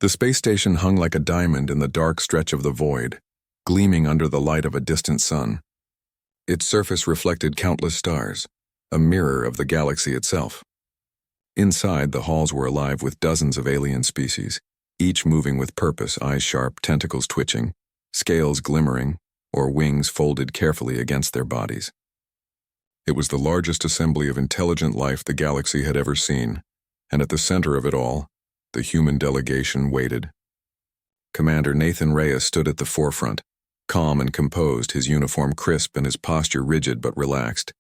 The space station hung like a diamond in the dark stretch of the void, gleaming under the light of a distant sun. Its surface reflected countless stars, a mirror of the galaxy itself. Inside, the halls were alive with dozens of alien species, each moving with purpose, eyes sharp, tentacles twitching, scales glimmering, or wings folded carefully against their bodies. It was the largest assembly of intelligent life the galaxy had ever seen, and at the center of it all, the human delegation waited. Commander Nathan Reyes stood at the forefront, calm and composed, his uniform crisp and his posture rigid but relaxed.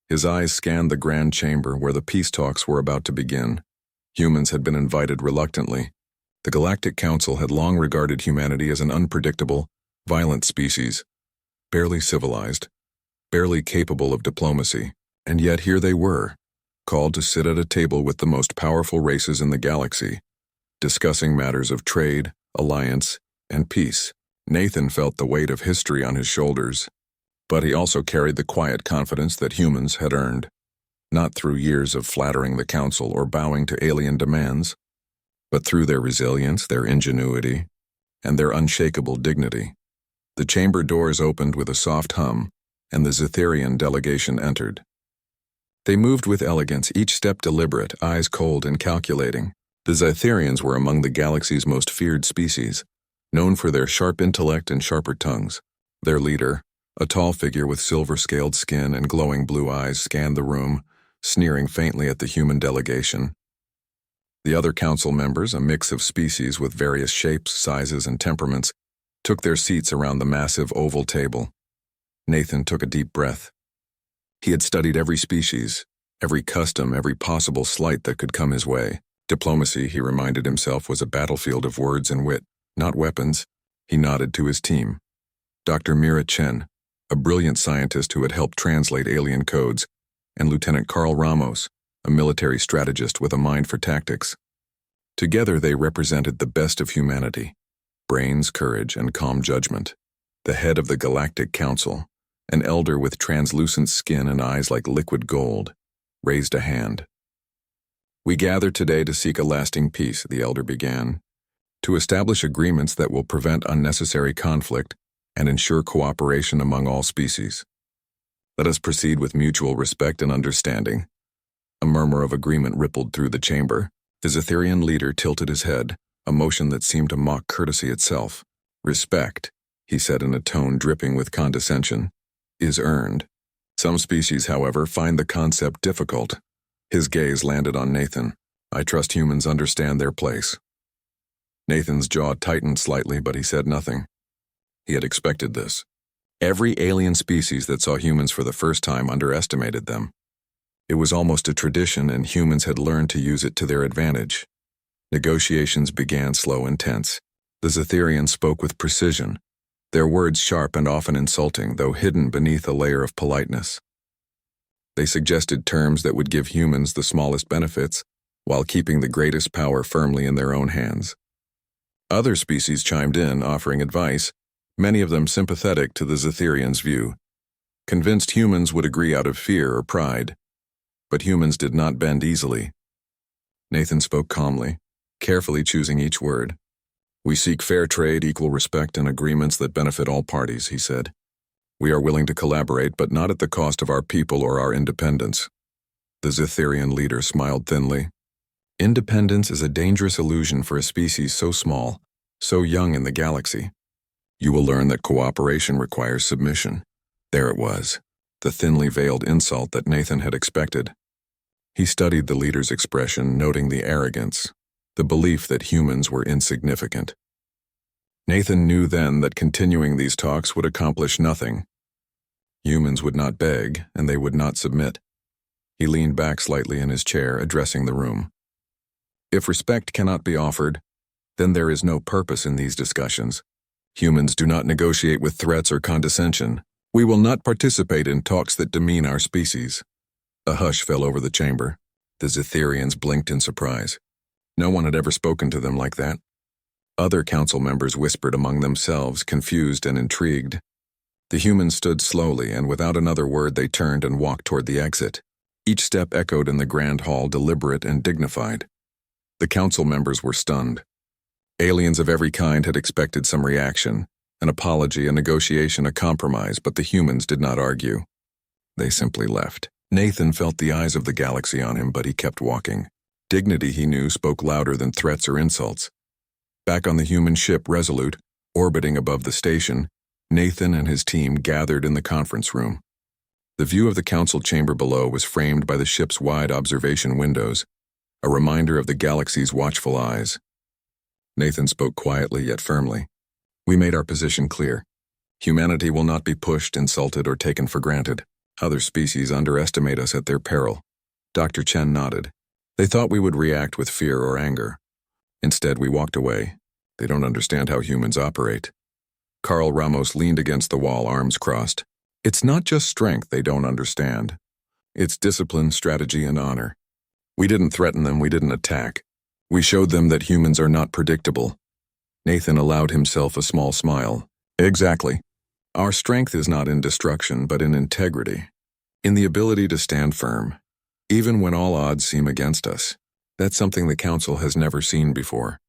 His eyes scanned the grand chamber where the peace talks were about to begin. Humans had been invited reluctantly. The Galactic Council had long regarded humanity as an unpredictable, violent species, barely civilized, barely capable of diplomacy, and yet here they were, called to sit at a table with the most powerful races in the galaxy, discussing matters of trade, alliance, and peace. Nathan felt the weight of history on his shoulders, but he also carried the quiet confidence that humans had earned, not through years of flattering the Council or bowing to alien demands, but through their resilience, their ingenuity, and their unshakable dignity. The chamber doors opened with a soft hum, and the Zetherian delegation entered. They moved with elegance, each step deliberate, eyes cold and calculating. The Zetherians were among the galaxy's most feared species, known for their sharp intellect and sharper tongues. Their leader, a tall figure with silver-scaled skin and glowing blue eyes, scanned the room, sneering faintly at the human delegation. The other council members, a mix of species with various shapes, sizes, and temperaments, took their seats around the massive oval table. Nathan took a deep breath. He had studied every species, every custom, every possible slight that could come his way. Diplomacy, he reminded himself, was a battlefield of words and wit, not weapons. He nodded to his team. Dr. Mira Chen, a brilliant scientist who had helped translate alien codes, and Lieutenant Carl Ramos, a military strategist with a mind for tactics. Together they represented the best of humanity, brains, courage, and calm judgment. The head of the Galactic Council, an elder with translucent skin and eyes like liquid gold, raised a hand. "We gather today to seek a lasting peace," the elder began, "to establish agreements that will prevent unnecessary conflict and ensure cooperation among all species. Let us proceed with mutual respect and understanding." A murmur of agreement rippled through the chamber. The Zetherian leader tilted his head, a motion that seemed to mock courtesy itself. "Respect," he said in a tone dripping with condescension, "is earned. Some species, however, find the concept difficult." His gaze landed on Nathan. "I trust humans understand their place." Nathan's jaw tightened slightly, but he said nothing. He had expected this. Every alien species that saw humans for the first time underestimated them. It was almost a tradition, and humans had learned to use it to their advantage. Negotiations began slow and tense. The Zetherians spoke with precision, their words sharp and often insulting, though hidden beneath a layer of politeness. They suggested terms that would give humans the smallest benefits, while keeping the greatest power firmly in their own hands. Other species chimed in, offering advice, many of them sympathetic to the Zetherians' view, convinced humans would agree out of fear or pride. But humans did not bend easily. Nathan spoke calmly, carefully choosing each word. "We seek fair trade, equal respect, and agreements that benefit all parties," he said. "We are willing to collaborate, but not at the cost of our people or our independence." The Zetherian leader smiled thinly. "Independence is a dangerous illusion for a species so small, so young in the galaxy. You will learn that cooperation requires submission." There it was, the thinly veiled insult that Nathan had expected. He studied the leader's expression, noting the arrogance, the belief that humans were insignificant. Nathan knew then that continuing these talks would accomplish nothing. Humans would not beg, and they would not submit. He leaned back slightly in his chair, addressing the room. "If respect cannot be offered, then there is no purpose in these discussions. Humans do not negotiate with threats or condescension. We will not participate in talks that demean our species." A hush fell over the chamber. The Zetherians blinked in surprise. No one had ever spoken to them like that. Other council members whispered among themselves, confused and intrigued. The humans stood slowly, and without another word they turned and walked toward the exit. Each step echoed in the grand hall, deliberate and dignified. The council members were stunned. Aliens of every kind had expected some reaction, an apology, a negotiation, a compromise, but the humans did not argue. They simply left. Nathan felt the eyes of the galaxy on him, but he kept walking. Dignity, he knew, spoke louder than threats or insults. Back on the human ship Resolute, orbiting above the station, Nathan and his team gathered in the conference room. The view of the council chamber below was framed by the ship's wide observation windows, a reminder of the galaxy's watchful eyes. Nathan spoke quietly yet firmly. We made our position clear. Humanity will not be pushed, insulted, or taken for granted. Other species underestimate us at their peril. Dr. Chen nodded. They thought we would react with fear or anger. Instead, we walked away. They don't understand how humans operate. Carl Ramos leaned against the wall, arms crossed. It's not just strength they don't understand. It's discipline, strategy, and honor. We didn't threaten them, we didn't attack. We showed them that humans are not predictable. Nathan allowed himself a small smile. Exactly. Our strength is not in destruction, but in integrity. In the ability to stand firm, even when all odds seem against us. That's something the Council has never seen before.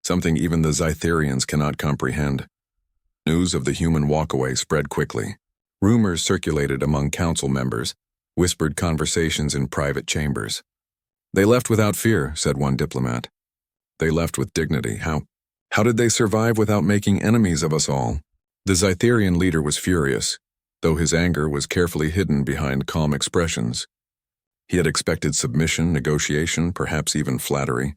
Something even the Zytherians cannot comprehend. News of the human walkaway spread quickly. Rumors circulated among Council members, whispered conversations in private chambers. They left without fear, said one diplomat. They left with dignity. How did they survive without making enemies of us all? The Zytherian leader was furious, though his anger was carefully hidden behind calm expressions. He had expected submission, negotiation, perhaps even flattery.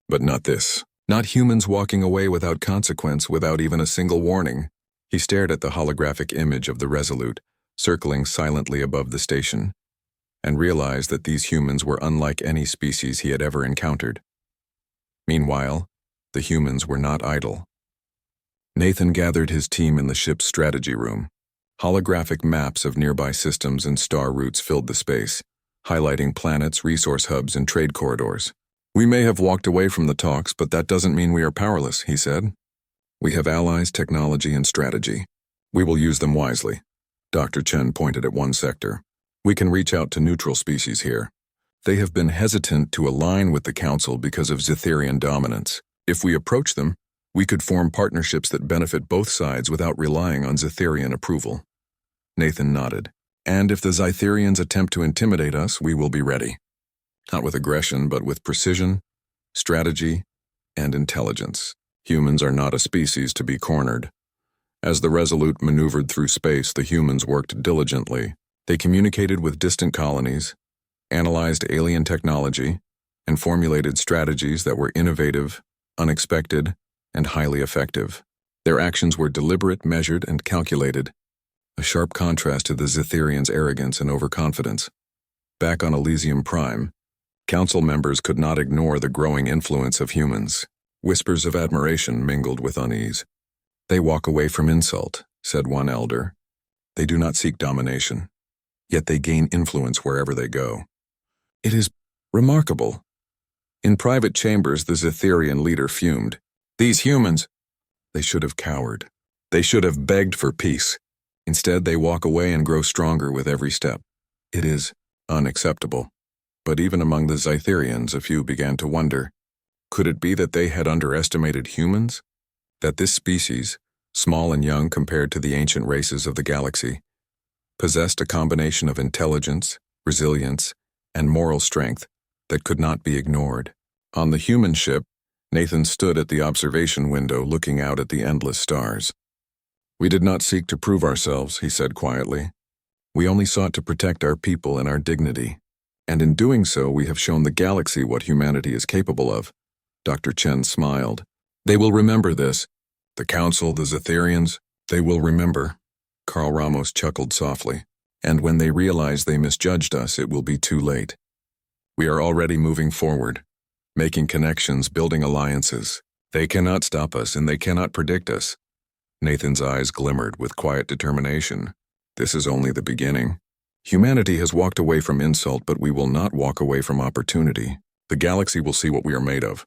But not this. Not humans walking away without consequence, without even a single warning. He stared at the holographic image of the Resolute, circling silently above the station, and realized that these humans were unlike any species he had ever encountered. Meanwhile, the humans were not idle. Nathan gathered his team in the ship's strategy room. Holographic maps of nearby systems and star routes filled the space, highlighting planets, resource hubs, and trade corridors. We may have walked away from the talks, but that doesn't mean we are powerless, he said. We have allies, technology, and strategy. We will use them wisely. Dr. Chen pointed at one sector. We can reach out to neutral species here. They have been hesitant to align with the Council because of Zytherian dominance. If we approach them, we could form partnerships that benefit both sides without relying on Zytherian approval. Nathan nodded. And if the Zytherians attempt to intimidate us, we will be ready. Not with aggression, but with precision, strategy, and intelligence. Humans are not a species to be cornered. As the Resolute maneuvered through space, the humans worked diligently. They communicated with distant colonies, analyzed alien technology, and formulated strategies that were innovative, unexpected, and highly effective. Their actions were deliberate, measured, and calculated, a sharp contrast to the Zytherians' arrogance and overconfidence. Back on Elysium Prime, Council members could not ignore the growing influence of humans. Whispers of admiration mingled with unease. They walk away from insult, said one elder. They do not seek domination, yet they gain influence wherever they go. It is remarkable. In private chambers, the Zytherian leader fumed. These humans, they should have cowered. They should have begged for peace. Instead, they walk away and grow stronger with every step. It is unacceptable. But even among the Zytherians, a few began to wonder, could it be that they had underestimated humans? That this species, small and young compared to the ancient races of the galaxy, possessed a combination of intelligence, resilience, and moral strength that could not be ignored. On the human ship, Nathan stood at the observation window looking out at the endless stars. We did not seek to prove ourselves, he said quietly. We only sought to protect our people and our dignity. And in doing so, we have shown the galaxy what humanity is capable of. Dr. Chen smiled. They will remember this. The Council, the Zytherians, they will remember. Carl Ramos chuckled softly. And when they realize they misjudged us, it will be too late. We are already moving forward, making connections, building alliances. They cannot stop us and they cannot predict us. Nathan's eyes glimmered with quiet determination. This is only the beginning. Humanity has walked away from insult, but we will not walk away from opportunity. The galaxy will see what we are made of.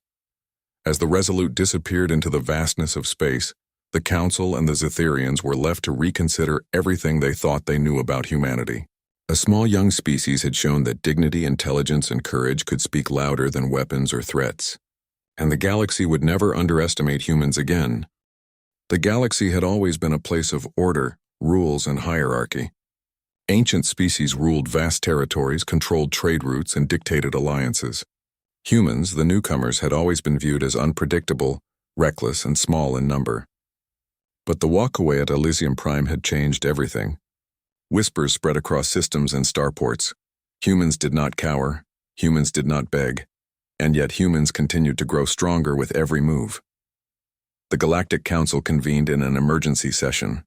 As the Resolute disappeared into the vastness of space, the Council and the Zytherians were left to reconsider everything they thought they knew about humanity. A small young species had shown that dignity, intelligence, and courage could speak louder than weapons or threats. and the galaxy would never underestimate humans again. The galaxy had always been a place of order, rules, and hierarchy. Ancient species ruled vast territories, controlled trade routes, and dictated alliances. Humans, the newcomers, had always been viewed as unpredictable, reckless, and small in number. But the walkaway at Elysium Prime had changed everything. Whispers spread across systems and starports. Humans did not cower, humans did not beg, and yet humans continued to grow stronger with every move. The Galactic Council convened in an emergency session.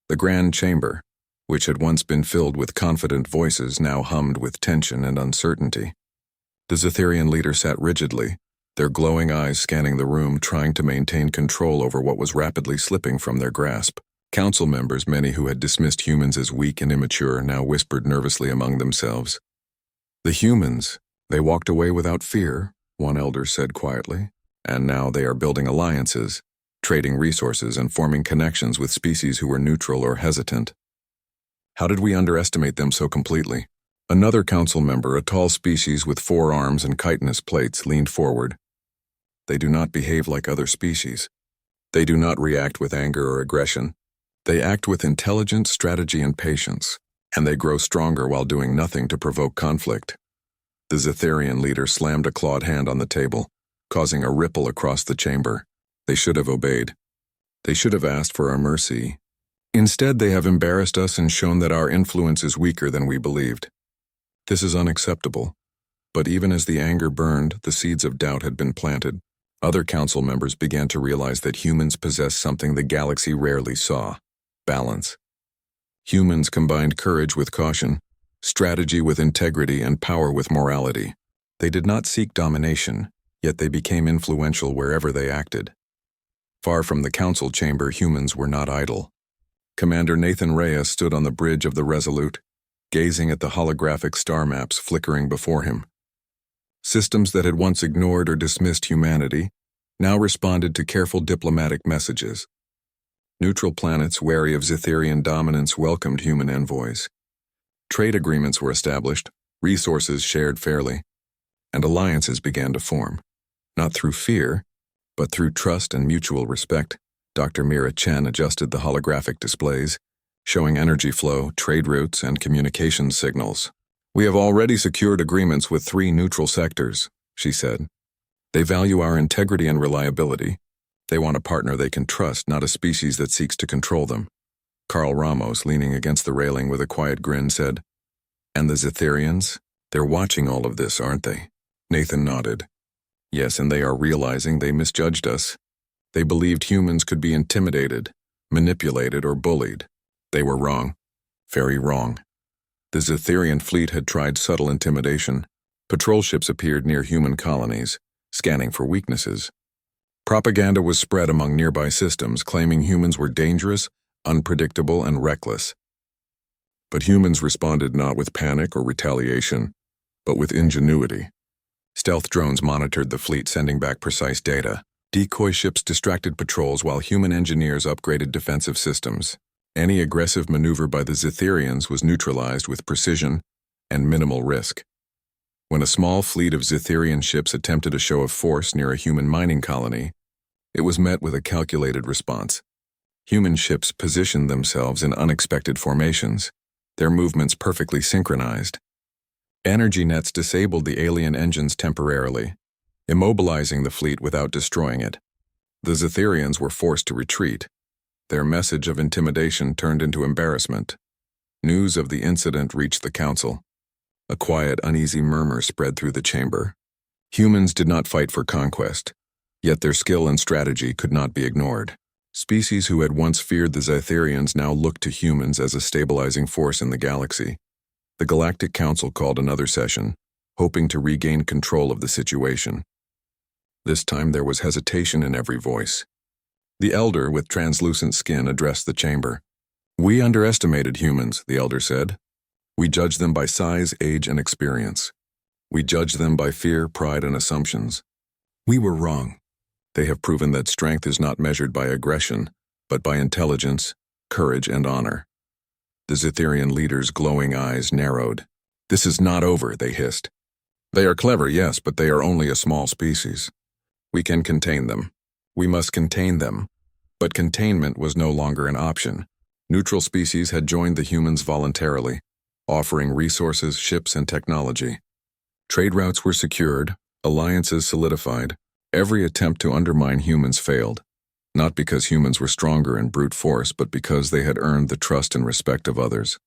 The Grand Chamber, which had once been filled with confident voices, now hummed with tension and uncertainty. The Zetherian leader sat rigidly, their glowing eyes scanning the room, trying to maintain control over what was rapidly slipping from their grasp. Council members, many who had dismissed humans as weak and immature, now whispered nervously among themselves. "The humans, they walked away without fear," one elder said quietly, "and now they are building alliances, trading resources, and forming connections with species who were neutral or hesitant. How did we underestimate them so completely?" Another council member, a tall species with 4 arms and chitinous plates, leaned forward. "They do not behave like other species. They do not react with anger or aggression. They act with intelligence, strategy, and patience, and they grow stronger while doing nothing to provoke conflict." The Zetherian leader slammed a clawed hand on the table, causing a ripple across the chamber. They should have obeyed. They should have asked for our mercy. Instead, they have embarrassed us and shown that our influence is weaker than we believed. This is unacceptable. But even as the anger burned, the seeds of doubt had been planted. Other council members began to realize that humans possess something the galaxy rarely saw: balance. Humans combined courage with caution, strategy with integrity, and power with morality. They did not seek domination, yet they became influential wherever they acted. Far from the council chamber, humans were not idle. Commander Nathan Reyes stood on the bridge of the Resolute, gazing at the holographic star maps flickering before him. Systems that had once ignored or dismissed humanity now responded to careful diplomatic messages. Neutral planets wary of Zetherian dominance welcomed human envoys. Trade agreements were established, resources shared fairly, and alliances began to form. Not through fear, but through trust and mutual respect. Dr. Mira Chen adjusted the holographic displays, showing energy flow, trade routes, and communication signals. "We have already secured agreements with 3 neutral sectors," she said. "They value our integrity and reliability. They want a partner they can trust, not a species that seeks to control them." Carl Ramos, leaning against the railing with a quiet grin, said, "And the Zetherians? They're watching all of this, aren't they?" Nathan nodded. "Yes, and they are realizing they misjudged us. They believed humans could be intimidated, manipulated, or bullied. They were wrong. Very wrong." The Zetherian fleet had tried subtle intimidation. Patrol ships appeared near human colonies, scanning for weaknesses. Propaganda was spread among nearby systems, claiming humans were dangerous, unpredictable, and reckless. But humans responded not with panic or retaliation, but with ingenuity. Stealth drones monitored the fleet, sending back precise data. Decoy ships distracted patrols while human engineers upgraded defensive systems. Any aggressive maneuver by the Zetherians was neutralized with precision and minimal risk. When a small fleet of Zetherian ships attempted a show of force near a human mining colony, it was met with a calculated response. Human ships positioned themselves in unexpected formations, their movements perfectly synchronized. Energy nets disabled the alien engines temporarily, immobilizing the fleet without destroying it. The Zetherians were forced to retreat. Their message of intimidation turned into embarrassment. News of the incident reached the council. A quiet, uneasy murmur spread through the chamber. Humans did not fight for conquest, yet their skill and strategy could not be ignored. Species who had once feared the Zetherians now looked to humans as a stabilizing force in the galaxy. The Galactic Council called another session, hoping to regain control of the situation. This time there was hesitation in every voice. The elder with translucent skin addressed the chamber. "We underestimated humans," the elder said. "We judged them by size, age, and experience. We judged them by fear, pride, and assumptions. We were wrong. They have proven that strength is not measured by aggression, but by intelligence, courage, and honor." The Zetherian leader's glowing eyes narrowed. "This is not over," they hissed. "They are clever, yes, but they are only a small species. We can contain them. We must contain them. But containment was no longer an option. Neutral species had joined the humans voluntarily, offering resources, ships, and technology. Trade routes were secured, alliances solidified. Every attempt to undermine humans failed, not because humans were stronger in brute force, but because they had earned the trust and respect of others.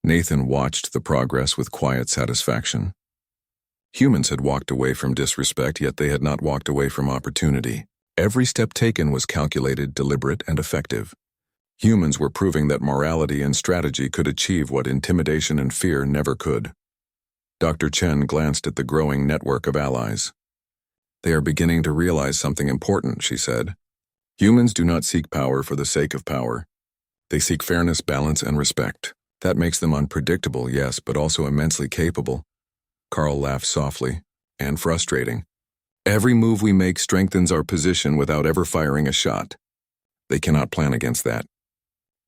Nathan watched the progress with quiet satisfaction. Humans had walked away from disrespect, yet they had not walked away from opportunity. Every step taken was calculated, deliberate, and effective. Humans were proving that morality and strategy could achieve what intimidation and fear never could. Dr. Chen glanced at the growing network of allies. They are beginning to realize something important, she said. Humans do not seek power for the sake of power. They seek fairness, balance, and respect. That makes them unpredictable, yes, but also immensely capable. Carl laughed softly and frustrating. Every move we make strengthens our position without ever firing a shot. They cannot plan against that.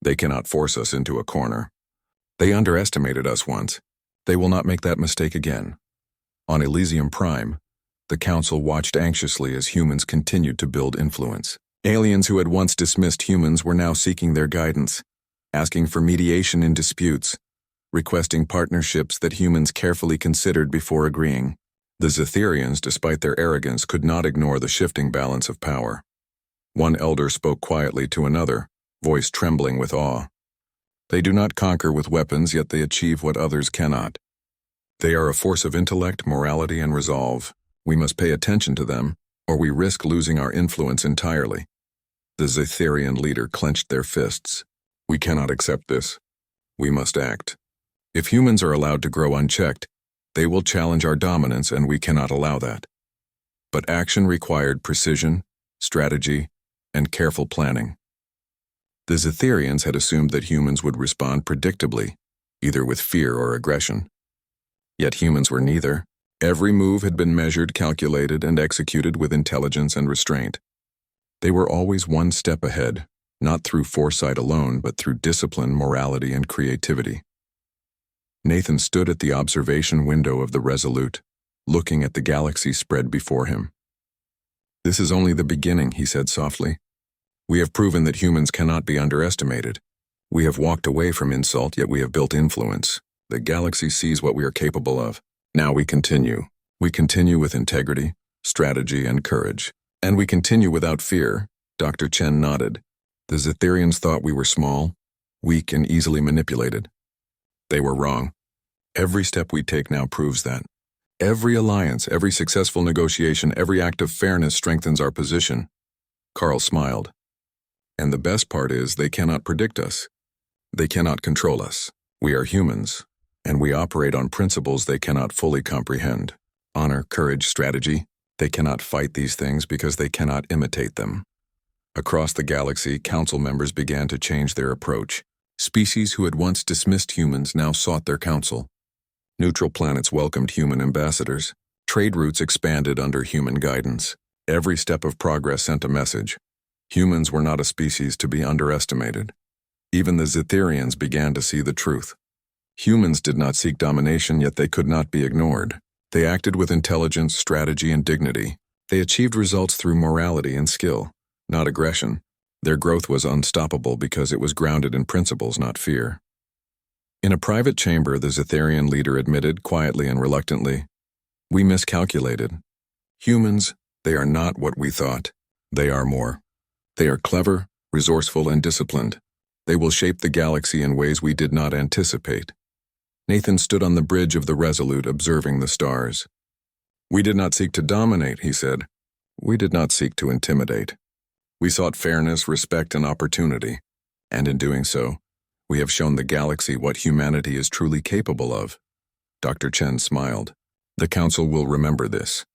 They cannot force us into a corner. They underestimated us once. They will not make that mistake again. On Elysium Prime, the Council watched anxiously as humans continued to build influence. Aliens who had once dismissed humans were now seeking their guidance, asking for mediation in disputes, requesting partnerships that humans carefully considered before agreeing. The Zetherians, despite their arrogance, could not ignore the shifting balance of power. One elder spoke quietly to another, voice trembling with awe. They do not conquer with weapons, yet they achieve what others cannot. They are a force of intellect, morality, and resolve. We must pay attention to them, or we risk losing our influence entirely. The Zetherian leader clenched their fists. We cannot accept this. We must act. If humans are allowed to grow unchecked, they will challenge our dominance, and we cannot allow that. But action required precision, strategy, and careful planning. The Zetherians had assumed that humans would respond predictably, either with fear or aggression. Yet humans were neither. Every move had been measured, calculated, and executed with intelligence and restraint. They were always one step ahead, not through foresight alone, but through discipline, morality, and creativity. Nathan stood at the observation window of the Resolute, looking at the galaxy spread before him. "This is only the beginning," he said softly. "We have proven that humans cannot be underestimated. We have walked away from insult, yet we have built influence. The galaxy sees what we are capable of. Now we continue. We continue with integrity, strategy, and courage. And we continue without fear." Dr. Chen nodded. "The Zetherians thought we were small, weak, and easily manipulated. They were wrong. Every step we take now proves that. Every alliance, every successful negotiation, every act of fairness strengthens our position." Carl smiled. "And the best part is they cannot predict us. They cannot control us. We are humans, and we operate on principles they cannot fully comprehend. Honor, courage, strategy. They cannot fight these things because they cannot imitate them." Across the galaxy, council members began to change their approach. Species who had once dismissed humans now sought their counsel. Neutral planets welcomed human ambassadors. Trade routes expanded under human guidance. Every step of progress sent a message. Humans were not a species to be underestimated. Even the Zetherians began to see the truth. Humans did not seek domination, yet they could not be ignored. They acted with intelligence, strategy, and dignity. They achieved results through morality and skill, not aggression. Their growth was unstoppable because it was grounded in principles, not fear. In a private chamber, the Zetherian leader admitted, quietly and reluctantly, "We miscalculated. Humans, they are not what we thought. They are more. They are clever, resourceful, and disciplined. They will shape the galaxy in ways we did not anticipate." Nathan stood on the bridge of the Resolute, observing the stars. "We did not seek to dominate," he said. "We did not seek to intimidate. We sought fairness, respect, and opportunity. And in doing so, we have shown the galaxy what humanity is truly capable of." Dr. Chen smiled. "The Council will remember this.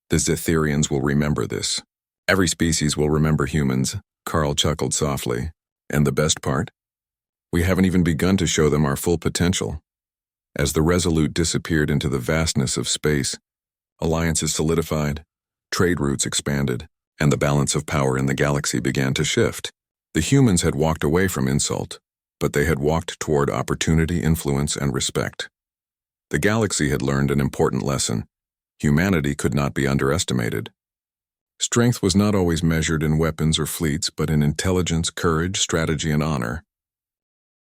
The Zetherians will remember this. Every species will remember humans." Carl chuckled softly. "And the best part? We haven't even begun to show them our full potential." As the Resolute disappeared into the vastness of space, alliances solidified, trade routes expanded, and the balance of power in the galaxy began to shift. The humans had walked away from insult, but they had walked toward opportunity, influence, and respect. The galaxy had learned an important lesson. Humanity could not be underestimated. Strength was not always measured in weapons or fleets, but in intelligence, courage, strategy, and honor.